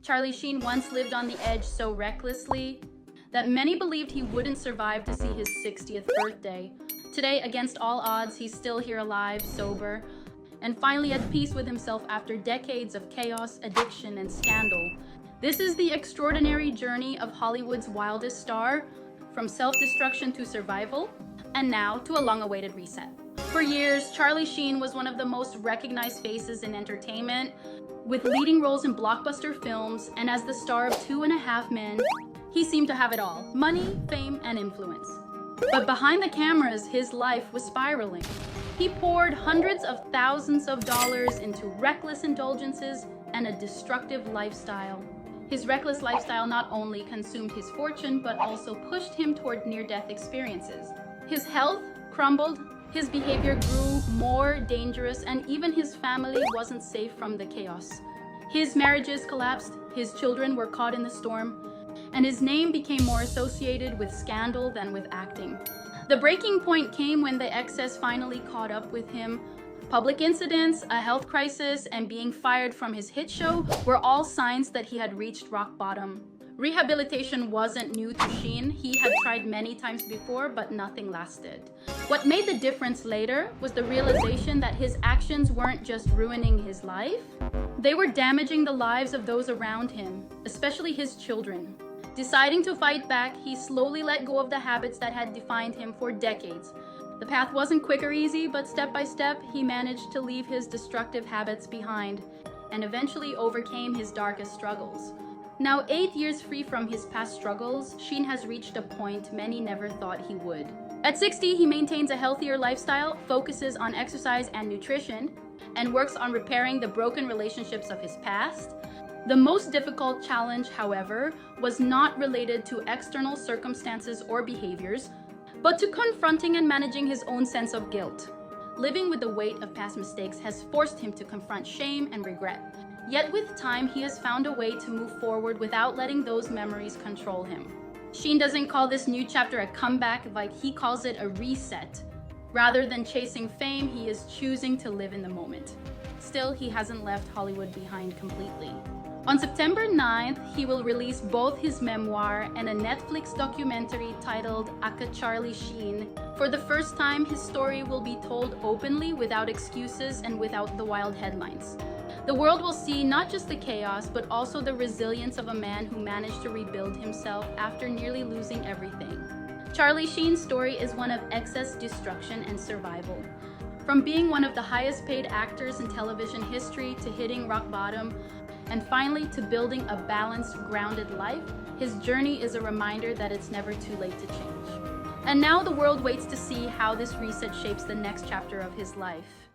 Charlie Sheen once lived on the edge so recklessly that many believed he wouldn't survive to see his 60th birthday. Today, against all odds, he's still here alive, sober, and finally at peace with himself after decades of chaos, addiction, and scandal. This is the extraordinary journey of Hollywood's wildest star, from self-destruction to survival, and now to a long-awaited reset. For years, Charlie Sheen was one of the most recognized faces in entertainment, with leading roles in blockbuster films, and as the star of 2.5 Men, he seemed to have it all: money, fame, and influence. But behind the cameras, his life was spiraling. He poured hundreds of thousands of dollars into reckless indulgences and a destructive lifestyle. His reckless lifestyle not only consumed his fortune, but also pushed him toward near-death experiences. His health crumbled, his behavior grew more dangerous, and even his family wasn't safe from the chaos. His marriages collapsed, his children were caught in the storm, and his name became more associated with scandal than with acting. The breaking point came when the excess finally caught up with him. Public incidents, a health crisis, and being fired from his hit show were all signs that he had reached rock bottom. Rehabilitation wasn't new to Sheen. He had tried many times before, but nothing lasted. What made the difference later was the realization that his actions weren't just ruining his life, they were damaging the lives of those around him, especially his children. Deciding to fight back, he slowly let go of the habits that had defined him for decades. The path wasn't quick or easy, but step by step, he managed to leave his destructive habits behind and eventually overcame his darkest struggles. Now, 8 years free from his past struggles, Sheen has reached a point many never thought he would. At 60, he maintains a healthier lifestyle, focuses on exercise and nutrition, and works on repairing the broken relationships of his past. The most difficult challenge, however, was not related to external circumstances or behaviors, but to confronting and managing his own sense of guilt. Living with the weight of past mistakes has forced him to confront shame and regret. Yet with time, he has found a way to move forward without letting those memories control him. Sheen doesn't call this new chapter a comeback, like he calls it a reset. Rather than chasing fame, he is choosing to live in the moment. Still, he hasn't left Hollywood behind completely. On September 9th, he will release both his memoir and a Netflix documentary titled AKA Charlie Sheen. For the first time, his story will be told openly, without excuses and without the wild headlines. The world will see not just the chaos, but also the resilience of a man who managed to rebuild himself after nearly losing everything. Charlie Sheen's story is one of excess, destruction, and survival. From being one of the highest paid actors in television history to hitting rock bottom, and finally to building a balanced, grounded life, his journey is a reminder that it's never too late to change. And now the world waits to see how this reset shapes the next chapter of his life.